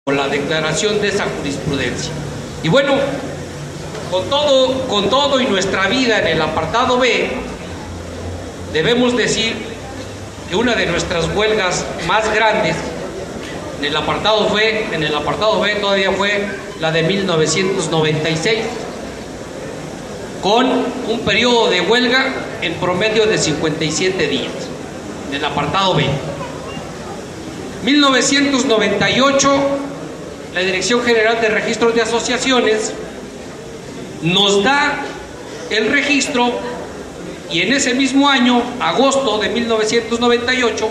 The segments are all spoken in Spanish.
la declaración de esa jurisprudencia. Y bueno, con todo y nuestra vida en el apartado B, debemos decir que una de nuestras huelgas más grandes en el apartado B todavía fue la de 1996, con un periodo de huelga en promedio de 57 días en el apartado B. 1998, la Dirección General de Registros de Asociaciones nos da el registro, y en ese mismo año, agosto de 1998,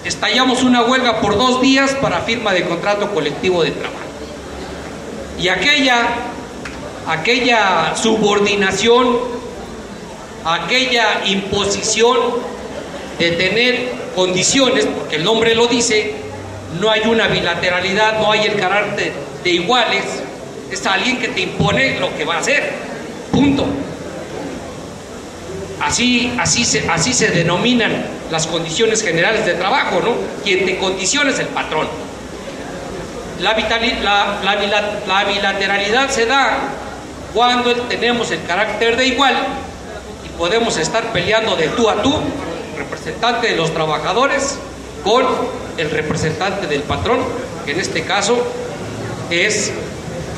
estallamos una huelga por 2 días para firma de contrato colectivo de trabajo. Y aquella subordinación, aquella imposición de tener condiciones, porque el nombre lo dice, no hay una bilateralidad, no hay el carácter de iguales, es alguien que te impone lo que va a hacer, punto. Así se denominan las condiciones generales de trabajo, ¿no? Quien te condiciona es el patrón. La bilateralidad se da cuando tenemos el carácter de igual y podemos estar peleando de tú a tú, representante de los trabajadores con el representante del patrón, que en este caso es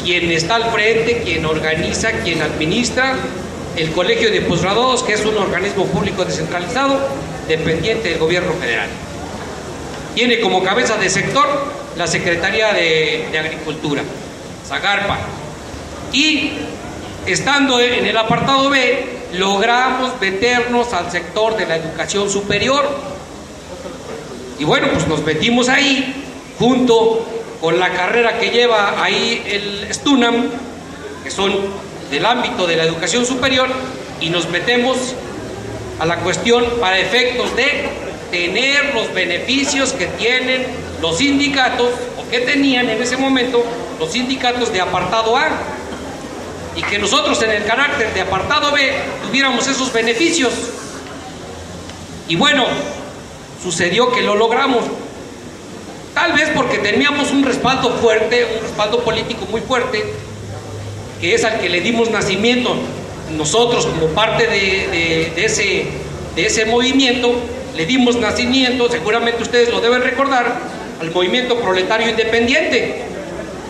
quien está al frente, quien organiza, quien administra el Colegio de Posgraduados, que es un organismo público descentralizado dependiente del gobierno federal. Tiene como cabeza de sector la Secretaría de Agricultura, Zagarpa. Y estando en el apartado B, logramos meternos al sector de la educación superior. Y bueno, pues nos metimos ahí junto con la carrera que lleva ahí el STUNAM, que son del ámbito de la educación superior, y nos metemos a la cuestión para efectos de tener los beneficios que tienen los sindicatos, o que tenían en ese momento los sindicatos de apartado A, y que nosotros en el carácter de apartado B tuviéramos esos beneficios. Y bueno, sucedió que lo logramos, tal vez porque teníamos un respaldo fuerte, un respaldo político muy fuerte, que es al que le dimos nacimiento nosotros como parte de ese movimiento. Le dimos nacimiento, seguramente ustedes lo deben recordar, al movimiento proletario independiente.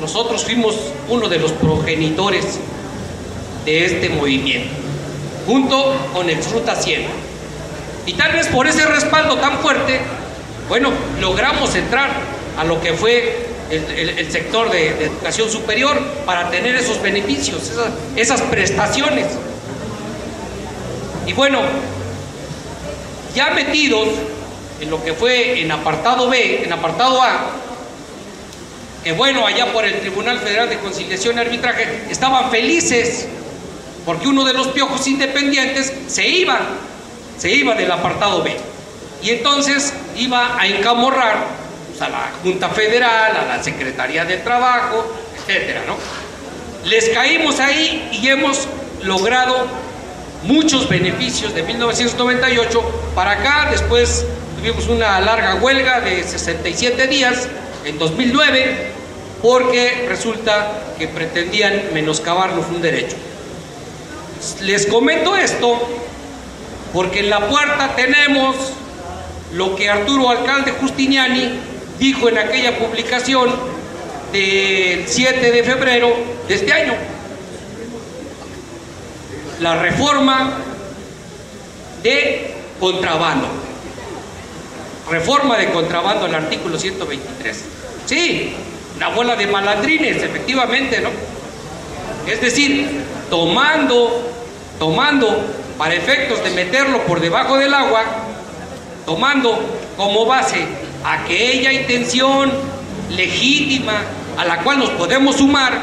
Nosotros fuimos uno de los progenitores de este movimiento, junto con Exruta Siena. Y tal vez por ese respaldo tan fuerte, bueno, logramos entrar a lo que fue el sector de educación superior para tener esos beneficios, esas prestaciones. Y bueno, ya metidos en lo que fue en apartado B, en apartado A, que bueno, allá por el Tribunal Federal de Conciliación y Arbitraje estaban felices porque uno de los piojos independientes se iba del apartado B, y entonces iba a encamorrar a la Junta Federal, a la Secretaría de Trabajo, etcétera, ¿no? Les caímos ahí y hemos logrado muchos beneficios de 1998 para acá. Después tuvimos una larga huelga de 67 días en 2009, porque resulta que pretendían menoscabarnos un derecho. Les comento esto porque en la puerta tenemos lo que Arturo Alcalde Justiniani dijo en aquella publicación del 7 de febrero de este año. La reforma de contrabando. Reforma de contrabando al artículo 123. Sí, una bola de malandrines, efectivamente, ¿no? Es decir, tomando para efectos de meterlo por debajo del agua, tomando como base aquella intención legítima a la cual nos podemos sumar,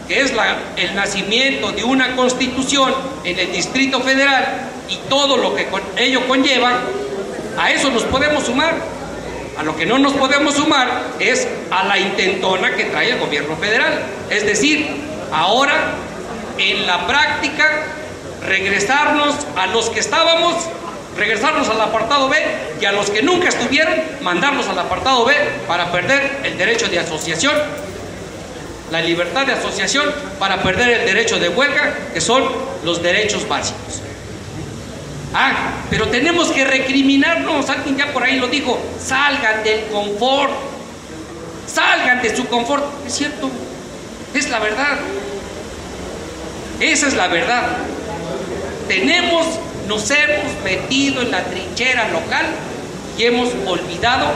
que es el nacimiento de una constitución en el Distrito Federal y todo lo que ello conlleva. A eso nos podemos sumar. A lo que no nos podemos sumar es a la intentona que trae el gobierno federal. Es decir, ahora en la práctica regresarnos a los que estábamos regresarlos al apartado B, y a los que nunca estuvieron, mandarlos al apartado B para perder el derecho de asociación, la libertad de asociación, para perder el derecho de huelga, que son los derechos básicos. Pero tenemos que recriminarnos. Alguien ya por ahí lo dijo: salgan del confort, salgan de su confort. Es cierto, es la verdad, esa es la verdad. Nos hemos metido en la trinchera local y hemos olvidado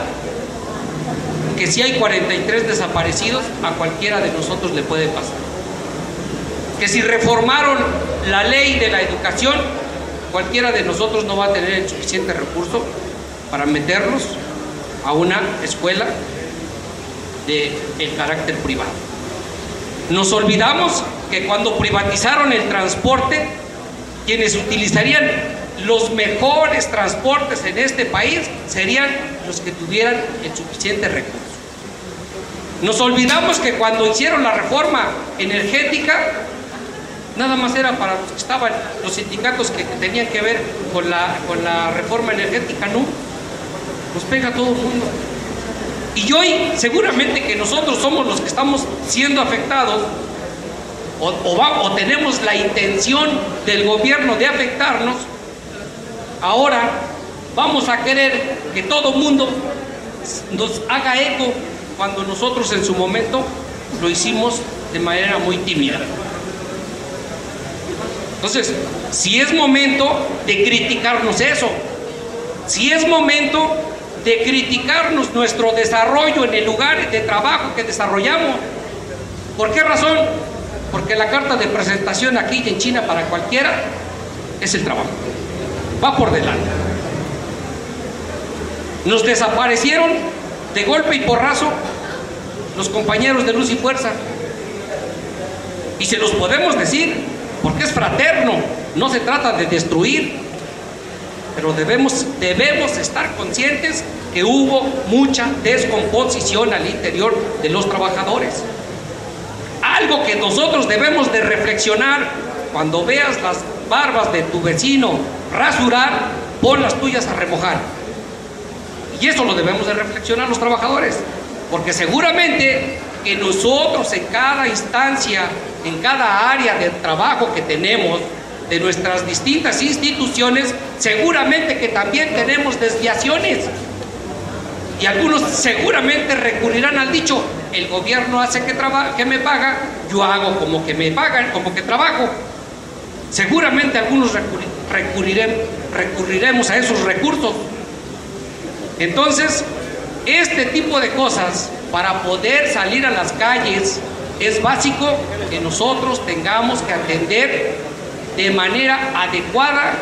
que si hay 43 desaparecidos, a cualquiera de nosotros le puede pasar. Que si reformaron la ley de la educación, cualquiera de nosotros no va a tener el suficiente recurso para meterlos a una escuela de carácter privado. Nos olvidamos que cuando privatizaron el transporte, quienes utilizarían los mejores transportes en este país serían los que tuvieran el suficiente recurso. Nos olvidamos que cuando hicieron la reforma energética, nada más era para los que estaban, los sindicatos que tenían que ver con la reforma energética. No, nos pega a todo el mundo. Y hoy seguramente que nosotros somos los que estamos siendo afectados, o tenemos la intención del gobierno de afectarnos. Ahora vamos a querer que todo el mundo nos haga eco, cuando nosotros en su momento lo hicimos de manera muy tímida. Entonces, si es momento de criticarnos eso, si es momento de criticarnos nuestro desarrollo en el lugar de trabajo que desarrollamos. ¿Por qué razón? Porque la carta de presentación aquí y en China para cualquiera es el trabajo. Va por delante. Nos desaparecieron de golpe y porrazo los compañeros de Luz y Fuerza. Y se los podemos decir, porque es fraterno, no se trata de destruir, pero debemos estar conscientes que hubo mucha descomposición al interior de los trabajadores. Algo que nosotros debemos de reflexionar: cuando veas las barbas de tu vecino rasurar, pon las tuyas a remojar. Y eso lo debemos de reflexionar los trabajadores, porque seguramente que nosotros en cada instancia, en cada área de trabajo que tenemos, de nuestras distintas instituciones, seguramente que también tenemos desviaciones. Y algunos seguramente recurrirán al dicho: el gobierno hace que me paga, yo hago como que me pagan, como que trabajo. Seguramente algunos recurriremos a esos recursos. Entonces, este tipo de cosas, para poder salir a las calles, es básico que nosotros tengamos que atender de manera adecuada,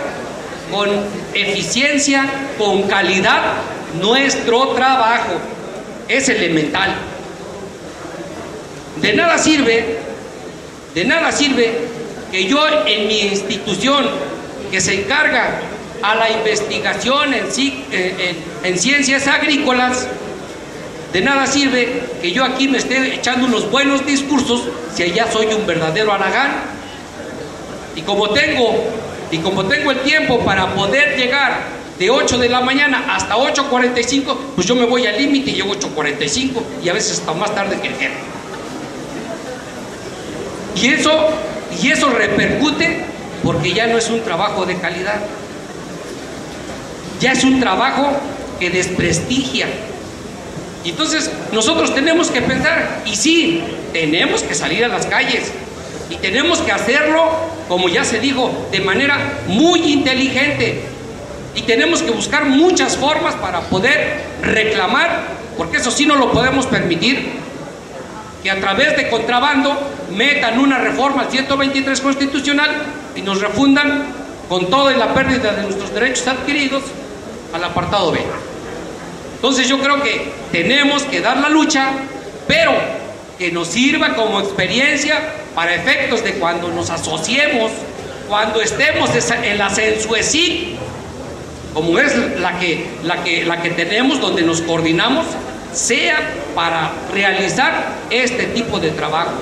con eficiencia, con calidad, nuestro trabajo. Es elemental. De nada sirve que yo en mi institución, que se encarga a la investigación en ciencias agrícolas, de nada sirve que yo aquí me esté echando unos buenos discursos si allá soy un verdadero haragán. Y como tengo el tiempo para poder llegar de 8 de la mañana hasta 8:45, pues yo me voy al límite y llego 8:45 y a veces hasta más tarde que el jefe. Y eso repercute, porque ya no es un trabajo de calidad, ya es un trabajo que desprestigia. Y entonces nosotros tenemos que pensar, y sí, tenemos que salir a las calles, y tenemos que hacerlo, como ya se dijo, de manera muy inteligente, y tenemos que buscar muchas formas para poder reclamar, porque eso sí no lo podemos permitir, que a través de contrabando metan una reforma al 123 constitucional y nos refundan con todo y la pérdida de nuestros derechos adquiridos al apartado B. Entonces yo creo que tenemos que dar la lucha, pero que nos sirva como experiencia para efectos de cuando nos asociemos, cuando estemos en la Censuesic, como es la que tenemos, donde nos coordinamos, sea para realizar este tipo de trabajo.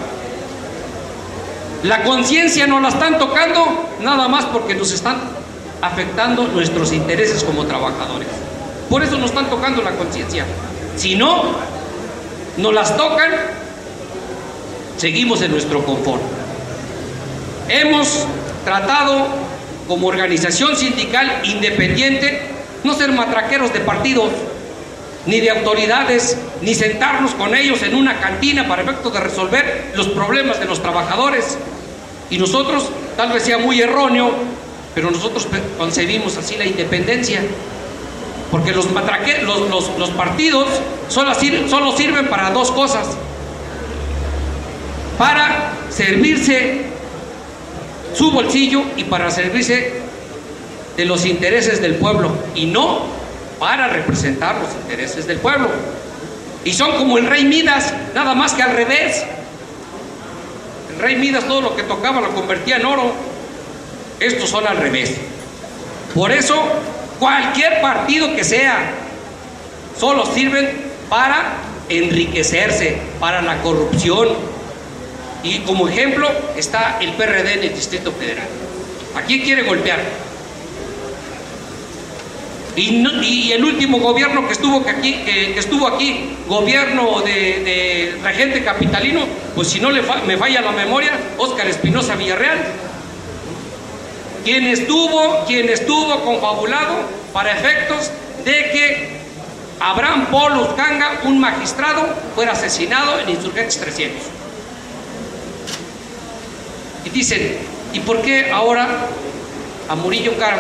La conciencia nos la están tocando nada más porque nos están afectando nuestros intereses como trabajadores. Por eso nos están tocando la conciencia. Si no nos las tocan, seguimos en nuestro confort. Hemos tratado como organización sindical independiente no ser matraqueros de partidos, ni de autoridades, ni sentarnos con ellos en una cantina para efecto de resolver los problemas de los trabajadores. Y nosotros, tal vez sea muy erróneo, pero nosotros concebimos así la independencia, porque los partidos solo sirven para dos cosas: para servirse su bolsillo y para servirse de los intereses del pueblo, y no para representar los intereses del pueblo. Y son como el rey Midas, nada más que al revés. El rey Midas todo lo que tocaba lo convertía en oro. Estos son al revés. Por eso cualquier partido que sea, solo sirven para enriquecerse, para la corrupción. Y como ejemplo está el PRD en el Distrito Federal. ¿A quién quiere golpear? Y el último gobierno que estuvo aquí, gobierno de regente capitalino, pues si no me falla la memoria, Óscar Espinosa Villarreal, quien estuvo confabulado para efectos de que Abraham Paul Uzcanga, un magistrado, fuera asesinado en Insurgentes 300. Y dicen, ¿y por qué ahora a Murillo Karam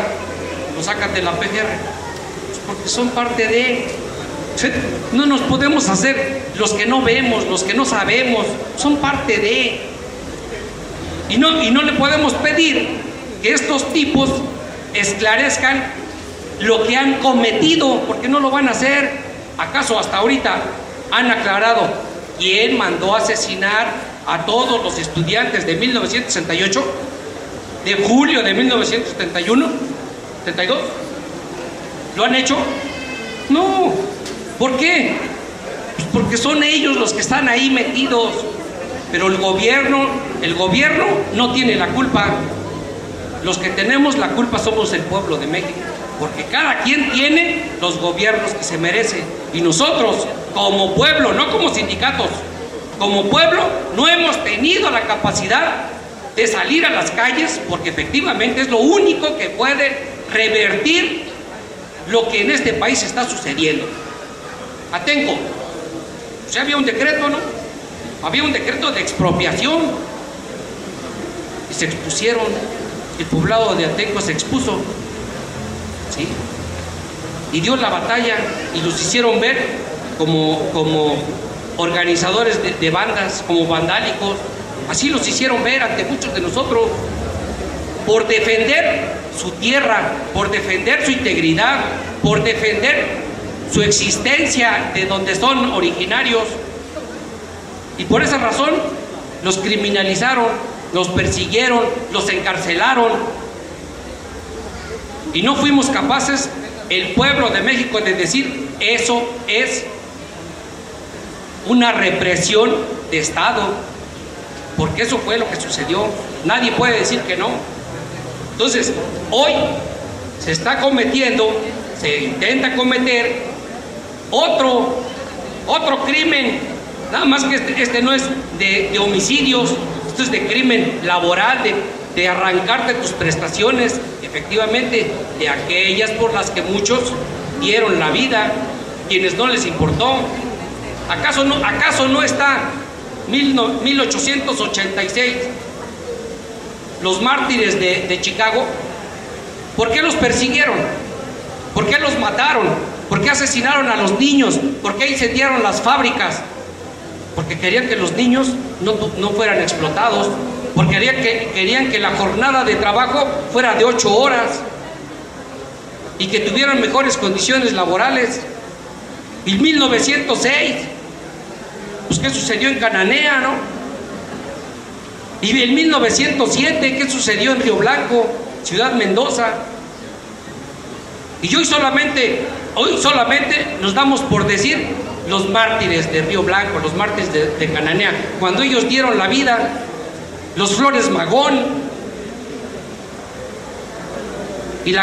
lo sacan de la PGR? Porque son parte de... No nos podemos hacer los que no vemos, los que no sabemos, son parte de... Y no le podemos pedir que estos tipos esclarezcan lo que han cometido, porque no lo van a hacer. ¿Acaso hasta ahorita han aclarado quién mandó asesinar a todos los estudiantes de 1968, de julio de 1971, 72? ¿Lo han hecho? No. ¿Por qué? Pues porque son ellos los que están ahí metidos. Pero el gobierno no tiene la culpa. Los que tenemos la culpa somos el pueblo de México, porque cada quien tiene los gobiernos que se merece. Y nosotros, como pueblo, no como sindicatos, como pueblo, no hemos tenido la capacidad de salir a las calles, porque efectivamente es lo único que puede revertir lo que en este país está sucediendo. Atenco, o sea, había un decreto, ¿no? Había un decreto de expropiación y se expusieron. El poblado de Atenco se expuso, ¿sí? Y dio la batalla y los hicieron ver como organizadores de bandas, como vandálicos. Así los hicieron ver ante muchos de nosotros, por defender su tierra, por defender su integridad, por defender su existencia de donde son originarios. Y por esa razón los criminalizaron, los persiguieron, los encarcelaron. Y no fuimos capaces, el pueblo de México, de decir eso es una represión de Estado, porque eso fue lo que sucedió. Nadie puede decir que no. Entonces, hoy se está cometiendo, se intenta cometer otro crimen, nada más que este no es de homicidios, esto es de crimen laboral, de arrancarte tus prestaciones, efectivamente, de aquellas por las que muchos dieron la vida, quienes no les importó. ¿Acaso no está 1886? Los mártires de Chicago, ¿por qué los persiguieron? ¿Por qué los mataron? ¿Por qué asesinaron a los niños? ¿Por qué incendiaron las fábricas? Porque querían que los niños no fueran explotados, porque querían que la jornada de trabajo fuera de 8 horas y que tuvieran mejores condiciones laborales. Y 1906, pues ¿qué sucedió en Cananea, no? Y en 1907, ¿qué sucedió en Río Blanco, Ciudad Mendoza? Y hoy solamente nos damos por decir los mártires de Río Blanco, los mártires de Cananea, cuando ellos dieron la vida, los Flores Magón. y la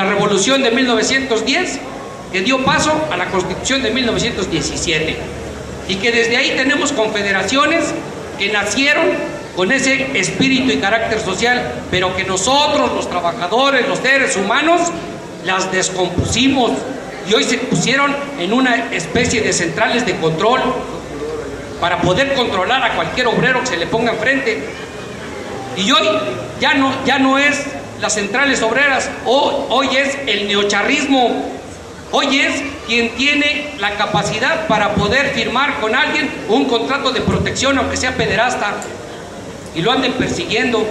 revolución de 1910, que dio paso a la Constitución de 1917, y que desde ahí tenemos confederaciones que nacieron con ese espíritu y carácter social, pero que nosotros, los trabajadores, los seres humanos, las descompusimos y hoy se pusieron en una especie de centrales de control para poder controlar a cualquier obrero que se le ponga enfrente. Y hoy ya no es las centrales obreras, hoy es el neocharrismo. Hoy es quien tiene la capacidad para poder firmar con alguien un contrato de protección, aunque sea pederasta, y lo anden persiguiendo.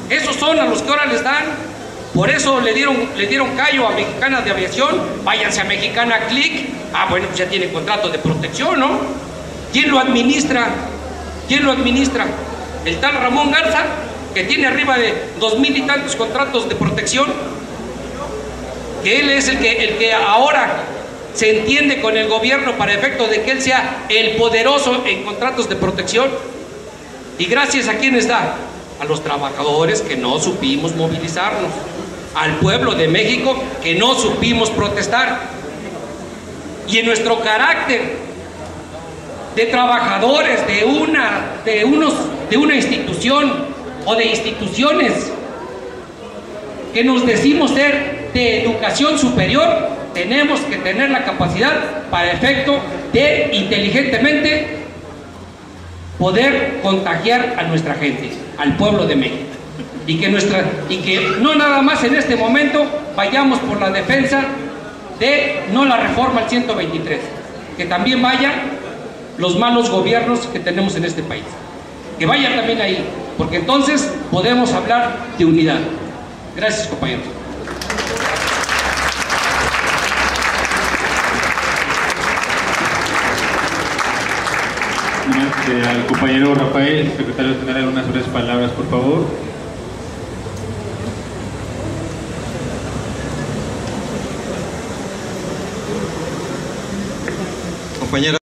Esos son a los que ahora les dan. Por eso le dieron callo a Mexicana de Aviación. Váyanse a Mexicana Click. Bueno, pues ya tiene contrato de protección, ¿no? ¿Quién lo administra? ¿Quién lo administra? El tal Ramón Garza, que tiene arriba de 2,000 y tantos contratos de protección, que él es el que ahora se entiende con el gobierno para efecto de que él sea el poderoso en contratos de protección. ¿Y gracias a quiénes da? A los trabajadores que no supimos movilizarnos, al pueblo de México que no supimos protestar. Y en nuestro carácter de trabajadores de una institución o de instituciones que nos decimos ser de educación superior, tenemos que tener la capacidad para efecto de inteligentemente poder contagiar a nuestra gente, al pueblo de México, y que no nada más en este momento vayamos por la defensa de no la reforma al 123, que también vayan los malos gobiernos que tenemos en este país, que vayan también ahí, porque entonces podemos hablar de unidad. Gracias, compañeros. Al compañero Rafael, secretario general, algunas breves palabras, por favor. Compañera.